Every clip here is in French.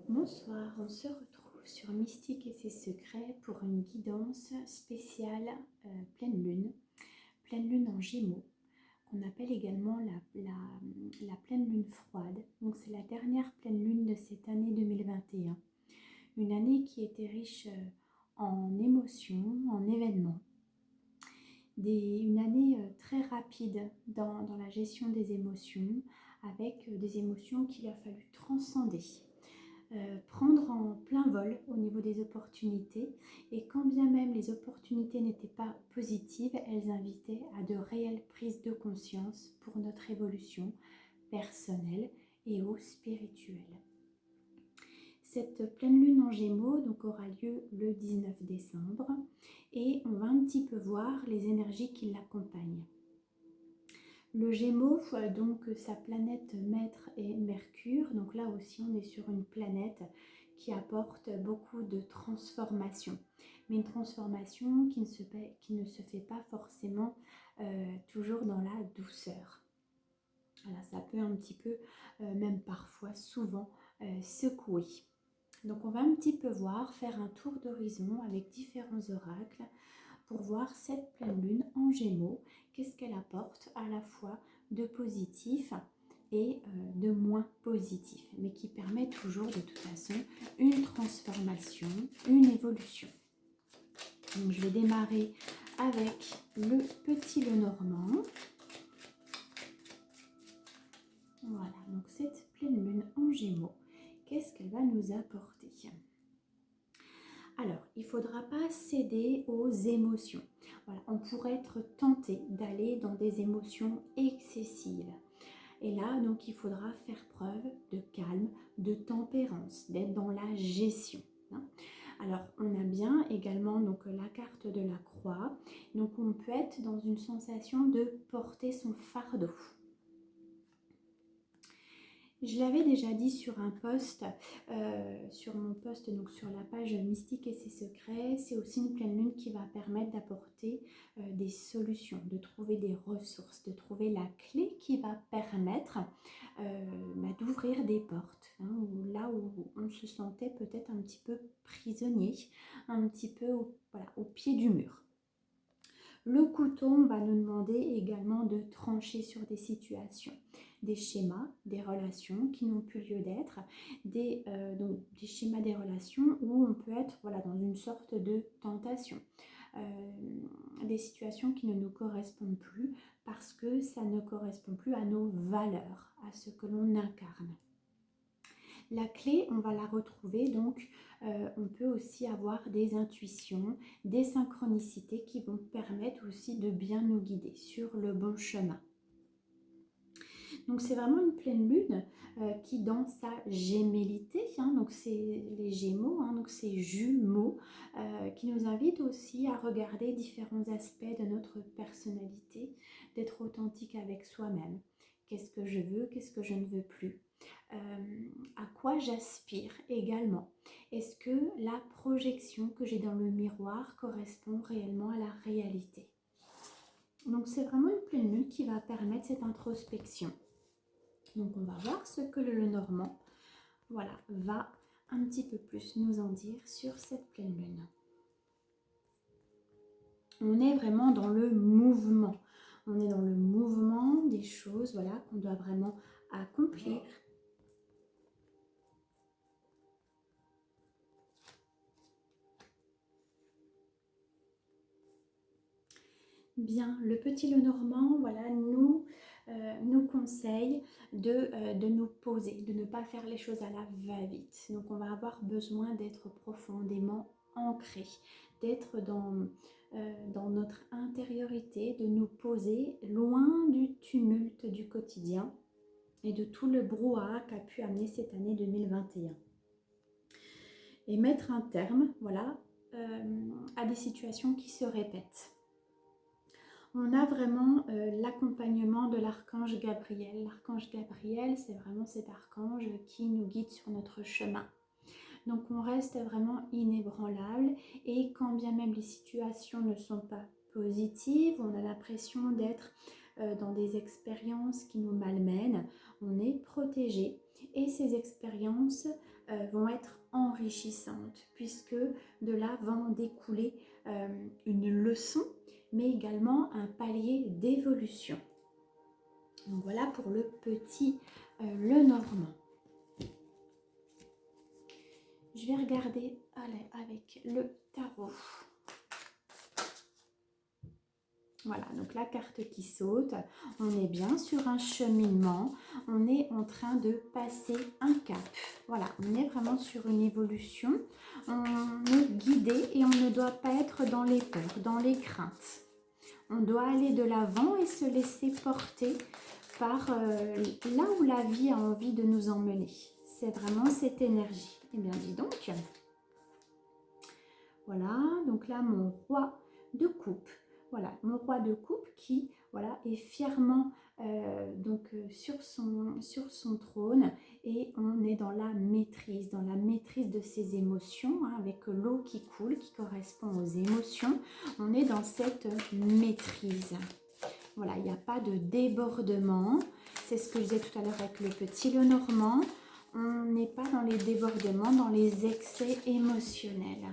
Bonsoir, on se retrouve sur Mystique et ses secrets pour une guidance spéciale pleine lune en Gémeaux, qu'on appelle également la pleine lune froide. Donc c'est la dernière pleine lune de cette année 2021. Une année qui était riche en émotions, en événements. Une année très rapide dans la gestion des émotions, avec des émotions qu'il a fallu transcender. Prendre en plein vol au niveau des opportunités, et quand bien même les opportunités n'étaient pas positives, elles invitaient à de réelles prises de conscience pour notre évolution personnelle et ou spirituelle. Cette pleine lune en Gémeaux donc aura lieu le 19 décembre et on va un petit peu voir les énergies qui l'accompagnent. Le Gémeaux, donc sa planète maître est Mercure, donc là aussi on est sur une planète qui apporte beaucoup de transformation, mais une transformation qui ne se fait pas forcément toujours dans la douceur. Voilà, ça peut un petit peu, même parfois souvent, secouer. Donc on va un petit peu faire un tour d'horizon avec différents oracles pour voir cette pleine lune en Gémeaux, qu'est-ce qu'elle apporte à la fois de positif et de moins positif, mais qui permet toujours de toute façon une transformation, une évolution. Donc je vais démarrer avec le petit Lenormand. Voilà, donc cette pleine lune en Gémeaux, qu'est-ce qu'elle va nous apporter ? Alors, il ne faudra pas céder aux émotions. Voilà, on pourrait être tenté d'aller dans des émotions excessives. Et là, donc, il faudra faire preuve de calme, de tempérance, d'être dans la gestion. Alors, on a bien également donc, la carte de la croix. Donc, on peut être dans une sensation de porter son fardeau. Je l'avais déjà dit sur un post, sur mon post, donc sur la page Mystique et ses secrets, c'est aussi une pleine lune qui va permettre d'apporter des solutions, de trouver des ressources, de trouver la clé qui va permettre d'ouvrir des portes, là où on se sentait peut-être un petit peu prisonnier, un petit peu au pied du mur. Le couteau va nous demander également de trancher sur des situations, des schémas, des relations qui n'ont plus lieu d'être, des schémas des relations où on peut être dans une sorte de tentation, des situations qui ne nous correspondent plus parce que ça ne correspond plus à nos valeurs, à ce que l'on incarne. La clé, on va la retrouver, donc on peut aussi avoir des intuitions, des synchronicités qui vont permettre aussi de bien nous guider sur le bon chemin. Donc c'est vraiment une pleine lune qui dans sa gémellité, donc c'est les Gémeaux, donc c'est jumeaux, qui nous invite aussi à regarder différents aspects de notre personnalité, d'être authentique avec soi-même. Qu'est-ce que je veux, qu'est-ce que je ne veux plus ? À quoi j'aspire également. Est-ce que la projection que j'ai dans le miroir correspond réellement à la réalité? Donc c'est vraiment une pleine lune qui va permettre cette introspection. Donc on va voir ce que le Lenormand va un petit peu plus nous en dire sur cette pleine lune. On est vraiment dans le mouvement. On est dans le mouvement des choses qu'on doit vraiment accomplir. Bien, le petit Lenormand nous conseille de nous poser, de ne pas faire les choses à la va-vite. Donc on va avoir besoin d'être profondément ancré, d'être dans notre intériorité, de nous poser loin du tumulte du quotidien et de tout le brouhaha qu'a pu amener cette année 2021. Et mettre un terme à des situations qui se répètent. On a vraiment l'accompagnement de l'archange Gabriel. L'archange Gabriel, c'est vraiment cet archange qui nous guide sur notre chemin. Donc on reste vraiment inébranlable et quand bien même les situations ne sont pas positives, on a l'impression d'être dans des expériences qui nous malmènent, on est protégé. Et ces expériences vont être enrichissantes, puisque de là va en découler une leçon, mais également un palier d'évolution. Donc voilà pour le petit Lenormand. Je vais regarder avec le tarot. Voilà, donc la carte qui saute, on est bien sur un cheminement, on est en train de passer un cap. Voilà, on est vraiment sur une évolution, on est guidé et on ne doit pas être dans les peurs, dans les craintes. On doit aller de l'avant et se laisser porter par là où la vie a envie de nous emmener. C'est vraiment cette énergie. Eh bien, dis donc. Voilà, donc là, mon roi de coupe. Voilà, mon roi de coupe qui voilà, est fièrement sur son trône, et on est dans la maîtrise de ses émotions, hein, avec l'eau qui coule, qui correspond aux émotions. On est dans cette maîtrise. Voilà, il n'y a pas de débordement. C'est ce que je disais tout à l'heure avec le petit Lenormand. On n'est pas dans les débordements, dans les excès émotionnels.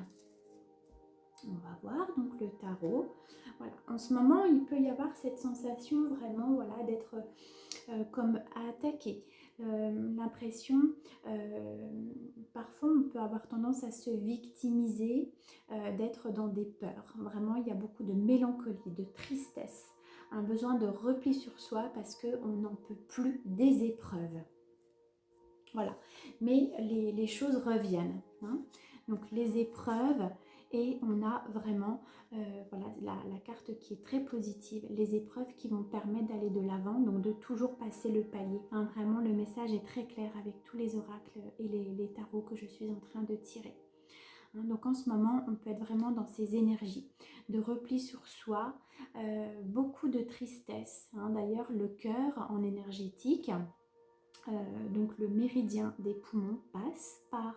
On va voir donc le tarot. Voilà. En ce moment, il peut y avoir cette sensation vraiment voilà, d'être comme attaqué. L'impression, parfois on peut avoir tendance à se victimiser, d'être dans des peurs. Vraiment, il y a beaucoup de mélancolie, de tristesse, un besoin de repli sur soi parce qu'on n'en peut plus des épreuves. Voilà, mais les choses reviennent, hein. Donc les épreuves, et on a vraiment voilà, la carte qui est très positive, les épreuves qui vont permettre d'aller de l'avant, donc de toujours passer le palier, hein. Vraiment le message est très clair avec tous les oracles et les tarots que je suis en train de tirer, hein. Donc en ce moment on peut être vraiment dans ces énergies de repli sur soi, beaucoup de tristesse, hein. D'ailleurs le cœur en énergétique, donc le méridien des poumons passe par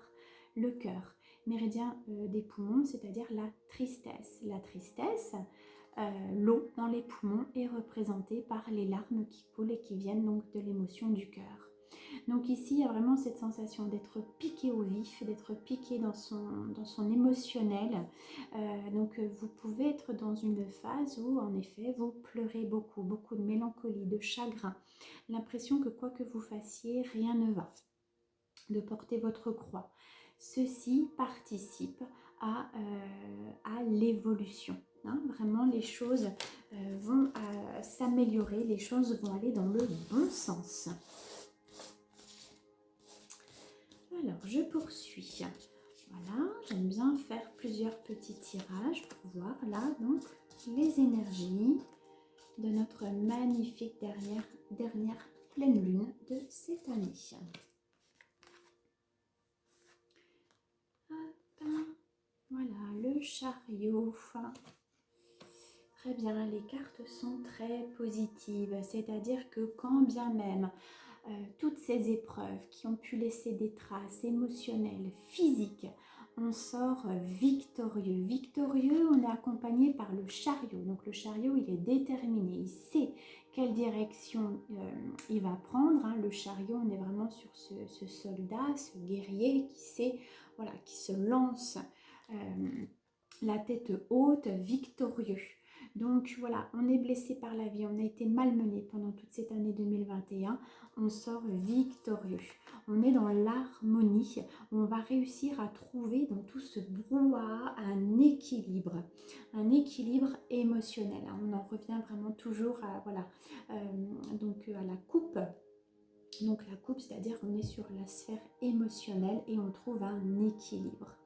le cœur. Méridien des poumons, c'est-à-dire la tristesse. La tristesse, l'eau dans les poumons est représentée par les larmes qui coulent et qui viennent donc de l'émotion du cœur. Donc ici, il y a vraiment cette sensation d'être piqué au vif, d'être piqué dans son émotionnel. Donc vous pouvez être dans une phase où en effet vous pleurez beaucoup, beaucoup de mélancolie, de chagrin. L'impression que quoi que vous fassiez, rien ne va. De porter votre croix. Ceci participe à l'évolution. Hein. Vraiment, les choses vont s'améliorer, les choses vont aller dans le bon sens. Alors, je poursuis. Voilà, j'aime bien faire plusieurs petits tirages pour voir là, donc, les énergies de notre magnifique dernière pleine lune de cette année. Hop, voilà, le chariot. Très bien, les cartes sont très positives, c'est-à-dire que quand bien même toutes ces épreuves qui ont pu laisser des traces émotionnelles, physiques, on sort victorieux. Victorieux, on est accompagné par le chariot. Donc le chariot, il est déterminé, il sait quelle direction il va prendre, hein. Le chariot, on est vraiment sur ce soldat, ce guerrier qui sait, voilà, qui se lance la tête haute, victorieux. Donc voilà, on est blessé par la vie, on a été malmené pendant toute cette année 2021, on sort victorieux. On est dans l'harmonie, on va réussir à trouver dans tout ce brouhaha un équilibre émotionnel. On en revient vraiment toujours à, voilà, donc à la coupe. Donc la coupe, c'est-à-dire on est sur la sphère émotionnelle et on trouve un équilibre.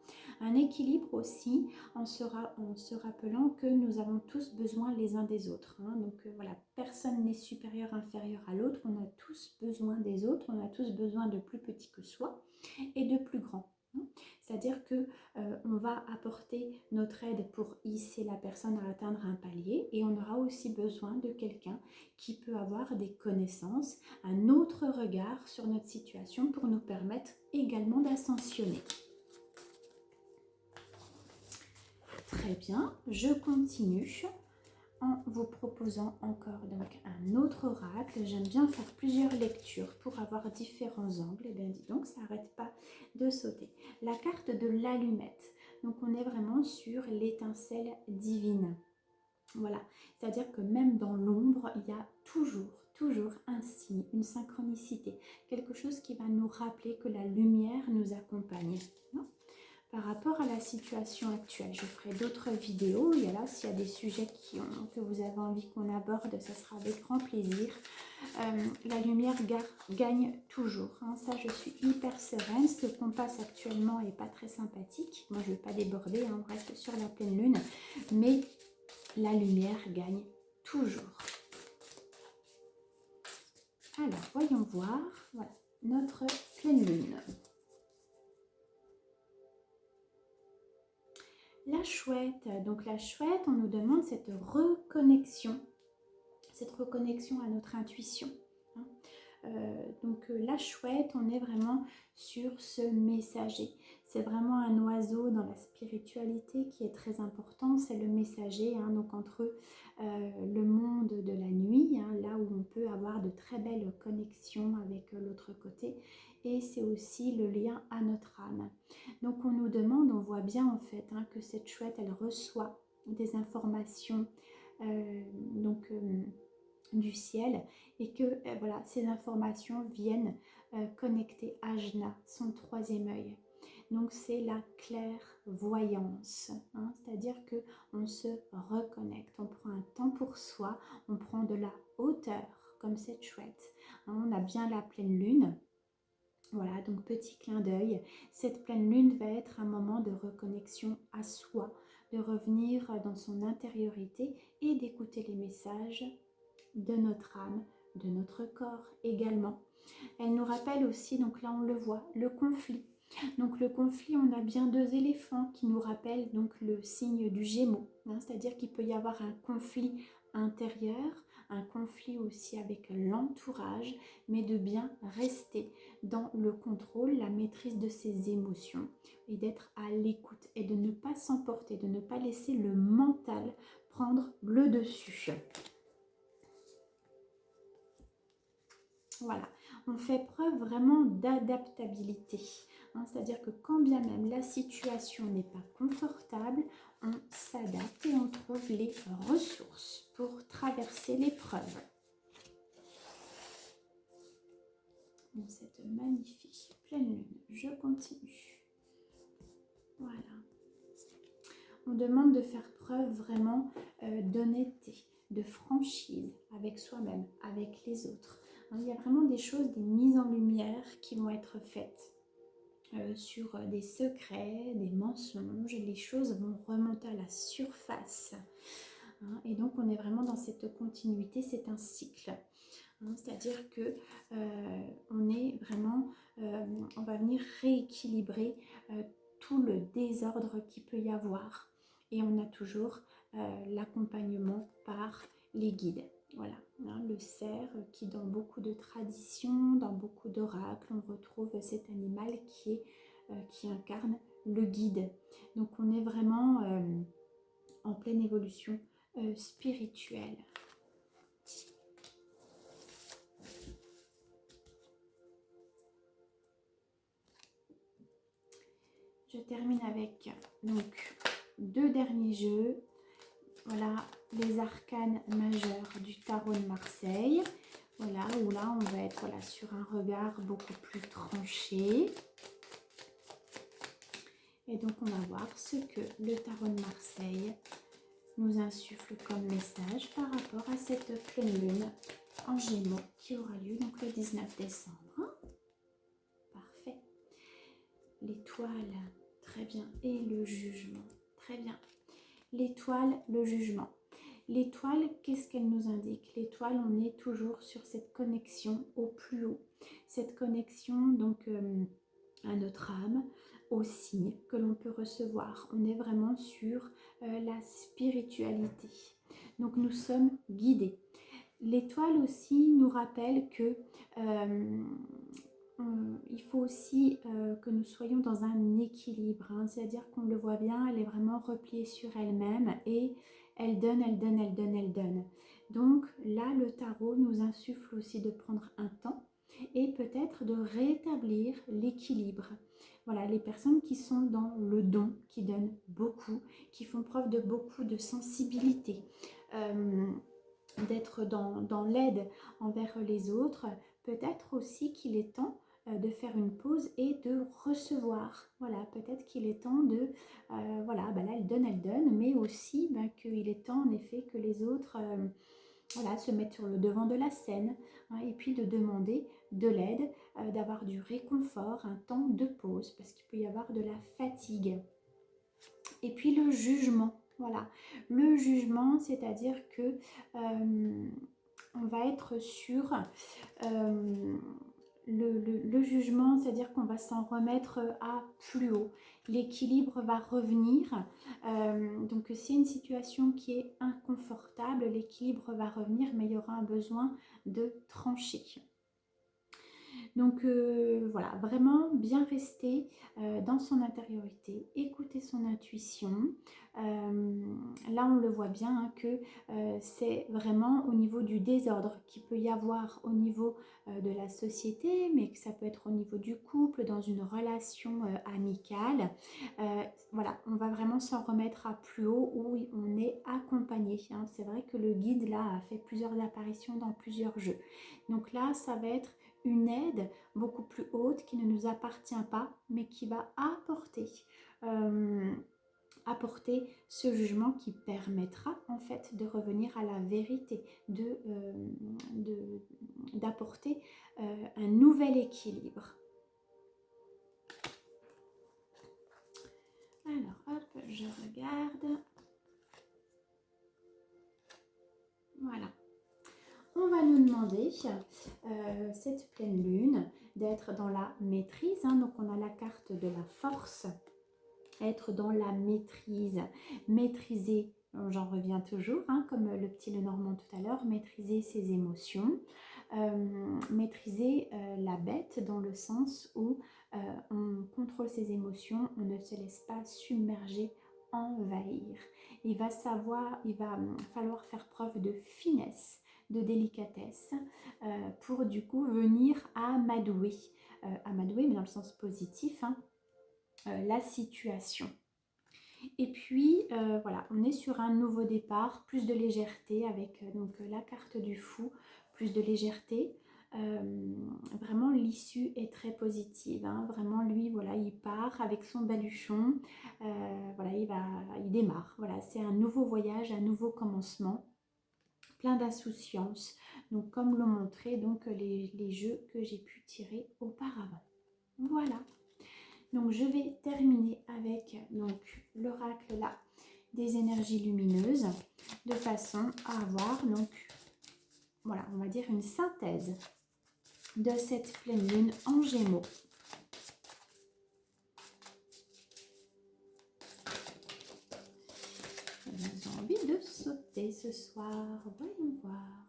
Un équilibre aussi en se rappelant que nous avons tous besoin les uns des autres, hein. Donc voilà, personne n'est supérieur, inférieur à l'autre, on a tous besoin des autres, on a tous besoin de plus petits que soi et de plus grands. C'est-à-dire que on va apporter notre aide pour hisser la personne à atteindre un palier, et on aura aussi besoin de quelqu'un qui peut avoir des connaissances, un autre regard sur notre situation pour nous permettre également d'ascensionner. Très bien, je continue en vous proposant encore donc un autre oracle. J'aime bien faire plusieurs lectures pour avoir différents angles. Et bien dis donc, ça n'arrête pas de sauter. La carte de l'allumette. Donc on est vraiment sur l'étincelle divine. Voilà, c'est-à-dire que même dans l'ombre, il y a toujours un signe, une synchronicité, quelque chose qui va nous rappeler que la lumière nous accompagne. Non, par rapport à la situation actuelle, je ferai d'autres vidéos. Et là, s'il y a des sujets que vous avez envie qu'on aborde, ça sera avec grand plaisir. La lumière gagne toujours. Hein. Ça, je suis hyper sereine. Ce qu'on passe actuellement n'est pas très sympathique. Moi, je ne vais pas déborder, hein, on reste sur la pleine lune. Mais la lumière gagne toujours. Alors, voyons voir. Voilà, notre pleine lune. La chouette. Donc la chouette, on nous demande cette reconnexion à notre intuition. Hein. La chouette, on est vraiment sur ce messager. C'est vraiment un oiseau dans la spiritualité qui est très important, c'est le messager. Hein, donc entre le monde de la nuit, hein, là où on peut avoir de très belles connexions avec l'autre côté, et c'est aussi le lien à notre âme. Donc on nous demande, on voit bien en fait hein, que cette chouette, elle reçoit des informations du ciel et que voilà, ces informations viennent connecter Ajna, son troisième œil. Donc c'est la clairvoyance, hein, c'est-à-dire que on se reconnecte, on prend un temps pour soi, on prend de la hauteur comme cette chouette. Hein, on a bien la pleine lune. Voilà, donc petit clin d'œil. Cette pleine lune va être un moment de reconnexion à soi, de revenir dans son intériorité et d'écouter les messages de notre âme, de notre corps également. Elle nous rappelle aussi, donc là on le voit, le conflit. Donc le conflit, on a bien deux éléphants qui nous rappellent donc le signe du Gémeaux, hein, c'est-à-dire qu'il peut y avoir un conflit intérieur, un conflit aussi avec l'entourage, mais de bien rester dans le contrôle, la maîtrise de ses émotions et d'être à l'écoute et de ne pas s'emporter, de ne pas laisser le mental prendre le dessus. Voilà, on fait preuve vraiment d'adaptabilité. Hein, c'est-à-dire que quand bien même la situation n'est pas confortable, on s'adapte et on trouve les ressources pour traverser l'épreuve. Cette magnifique pleine lune, je continue. Voilà. On demande de faire preuve vraiment d'honnêteté, de franchise avec soi-même, avec les autres. Il y a vraiment des choses, des mises en lumière qui vont être faites sur des secrets, des mensonges. Les choses vont remonter à la surface. Hein, et donc, on est vraiment dans cette continuité, c'est un cycle. Hein, c'est-à-dire que on est vraiment, on va venir rééquilibrer tout le désordre qu'il peut y avoir. Et on a toujours l'accompagnement par les guides. Voilà, hein, le cerf qui dans beaucoup de traditions, dans beaucoup d'oracles, on retrouve cet animal qui incarne le guide. Donc on est vraiment en pleine évolution spirituelle. Je termine avec donc deux derniers jeux. Voilà, les arcanes majeures du tarot de Marseille. Voilà, où là, on va être voilà, sur un regard beaucoup plus tranché. Et donc, on va voir ce que le tarot de Marseille nous insuffle comme message par rapport à cette pleine lune en Gémeaux qui aura lieu donc le 19 décembre. Parfait. L'étoile, très bien. Et le jugement, très bien. L'étoile, le jugement. L'étoile, qu'est-ce qu'elle nous indique? L'étoile, on est toujours sur cette connexion au plus haut. Cette connexion donc à notre âme, aux signes que l'on peut recevoir. On est vraiment sur la spiritualité. Donc nous sommes guidés. L'étoile aussi nous rappelle que il faut aussi que nous soyons dans un équilibre, hein, c'est-à-dire qu'on le voit bien, elle est vraiment repliée sur elle-même et elle donne, elle donne, elle donne, elle donne. Donc là, le tarot nous insuffle aussi de prendre un temps et peut-être de rétablir l'équilibre. Voilà, les personnes qui sont dans le don, qui donnent beaucoup, qui font preuve de beaucoup de sensibilité, d'être dans l'aide envers les autres, peut-être aussi qu'il est temps de faire une pause et de recevoir. Voilà, peut-être qu'il est temps de, voilà, bah là elle donne, mais aussi bah, qu'il est temps en effet que les autres voilà, se mettent sur le devant de la scène, hein, et puis de demander de l'aide, d'avoir du réconfort, un temps de pause, parce qu'il peut y avoir de la fatigue. Et puis le jugement, voilà. Le jugement, c'est-à-dire que on va être sur le jugement, c'est-à-dire qu'on va s'en remettre à plus haut. L'équilibre va revenir. Donc c'est une situation qui est inconfortable, l'équilibre va revenir, mais il y aura un besoin de trancher. Donc voilà, vraiment bien rester dans son intériorité, écouter son intuition. Là, on le voit bien hein, que c'est vraiment au niveau du désordre qu'il peut y avoir au niveau de la société, mais que ça peut être au niveau du couple, dans une relation amicale. Voilà, on va vraiment s'en remettre à plus haut où on est accompagné. Hein. C'est vrai que le guide, là, a fait plusieurs apparitions dans plusieurs jeux. Donc là, ça va être une aide beaucoup plus haute qui ne nous appartient pas, mais qui va apporter ce jugement qui permettra en fait de revenir à la vérité, d'apporter un nouvel équilibre. Alors hop, je regarde. Voilà. On va nous demander, cette pleine lune, d'être dans la maîtrise. Hein, donc on a la carte de la force, être dans la maîtrise, maîtriser, j'en reviens toujours, hein, comme le petit Lenormand tout à l'heure, maîtriser ses émotions, maîtriser la bête dans le sens où on contrôle ses émotions, on ne se laisse pas submerger, envahir. Il va falloir faire preuve de finesse, de délicatesse pour du coup venir amadouer, mais dans le sens positif, hein, la situation. Et puis voilà, on est sur un nouveau départ, plus de légèreté avec donc la carte du fou, plus de légèreté. Vraiment l'issue est très positive, hein. Vraiment lui voilà, il part avec son baluchon, voilà, il démarre, voilà, c'est un nouveau voyage, un nouveau commencement, plein d'insouciance, donc comme l'ont montré donc les jeux que j'ai pu tirer auparavant. Voilà. Donc je vais terminer avec l'oracle là des énergies lumineuses de façon à avoir donc voilà, on va dire une synthèse de cette pleine lune en Gémeaux. J'ai envie de sauter ce soir, voyons voir.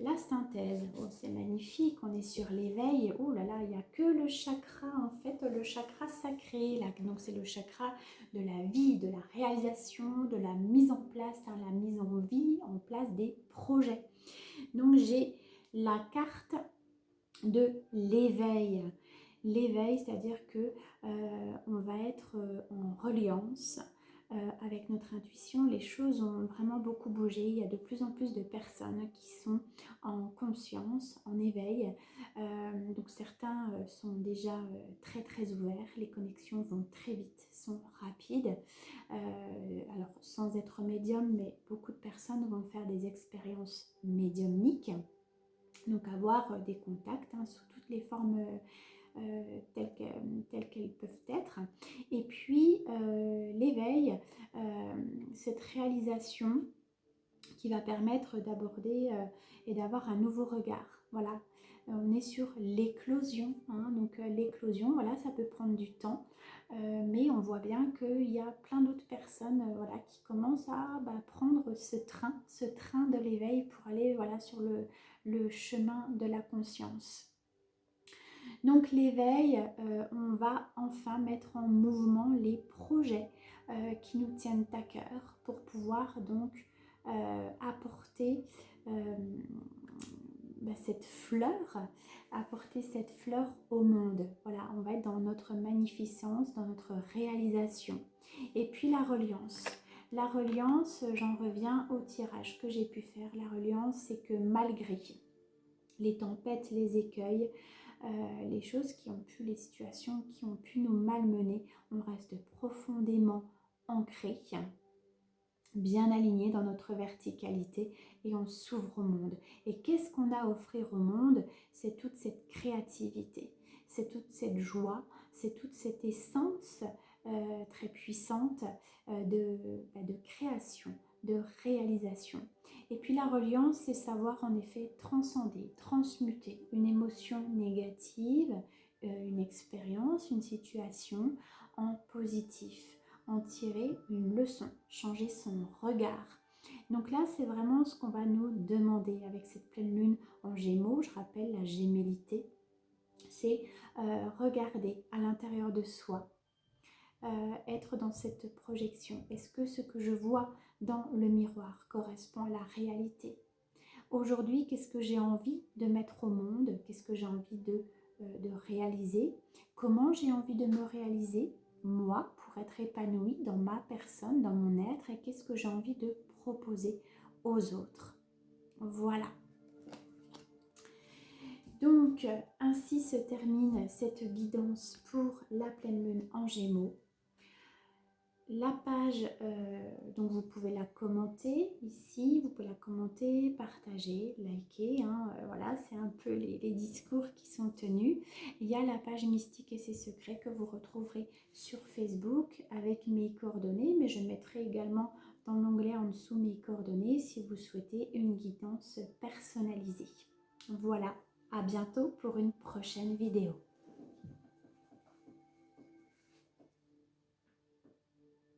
La synthèse, oh, c'est magnifique, on est sur l'éveil, oh là là, il n'y a que le chakra, en fait, le chakra sacré, là. Donc c'est le chakra de la vie, de la réalisation, de la mise en place, hein, la mise en vie, en place des projets. Donc j'ai la carte de l'éveil. L'éveil, c'est-à-dire que on va être en reliance avec notre intuition. Les choses ont vraiment beaucoup bougé. Il y a de plus en plus de personnes qui sont en conscience, en éveil. Donc certains sont déjà très très ouverts. Les connexions vont très vite, sont rapides. Alors sans être médium, mais beaucoup de personnes vont faire des expériences médiumniques. Donc avoir des contacts hein, sous toutes les formes telles qu'elles peuvent être. Et puis l'éveil, cette réalisation qui va permettre d'aborder et d'avoir un nouveau regard. Voilà, on est sur l'éclosion, hein, donc l'éclosion, voilà, ça peut prendre du temps, mais on voit bien qu'il y a plein d'autres personnes voilà, qui commencent à prendre ce train de l'éveil pour aller voilà, sur le chemin de la conscience. Donc l'éveil, on va enfin mettre en mouvement les projets qui nous tiennent à cœur pour pouvoir donc apporter apporter cette fleur au monde. Voilà, on va être dans notre magnificence, dans notre réalisation. Et puis la reliance. La reliance, j'en reviens au tirage que j'ai pu faire. La reliance, c'est que malgré les tempêtes, les écueils, les choses qui ont pu, les situations qui ont pu nous malmener, on reste profondément ancré, bien aligné dans notre verticalité et on s'ouvre au monde. Et qu'est-ce qu'on a à offrir au monde? C'est toute cette créativité, c'est toute cette joie, c'est toute cette essence très puissante de création, de réalisation. Et puis la reliance, c'est savoir en effet transcender, transmuter une émotion négative, une expérience, une situation en positif, en tirer une leçon, changer son regard. Donc là, c'est vraiment ce qu'on va nous demander avec cette pleine lune en Gémeaux. Je rappelle la gémellité, c'est regarder à l'intérieur de soi, être dans cette projection. Est-ce que ce que je vois dans le miroir correspond à la réalité? Aujourd'hui, qu'est-ce que j'ai envie de mettre au monde? Qu'est-ce que j'ai envie de réaliser? Comment j'ai envie de me réaliser, moi, pour être épanouie dans ma personne, dans mon être? Et qu'est-ce que j'ai envie de proposer aux autres? Voilà. Donc, ainsi se termine cette guidance pour la pleine lune en Gémeaux. La page, donc vous pouvez la commenter ici, vous pouvez la commenter, partager, liker, hein, voilà, c'est un peu les discours qui sont tenus. Il y a la page Mystique et ses secrets que vous retrouverez sur Facebook avec mes coordonnées, mais je mettrai également dans l'onglet en dessous mes coordonnées si vous souhaitez une guidance personnalisée. Voilà, à bientôt pour une prochaine vidéo.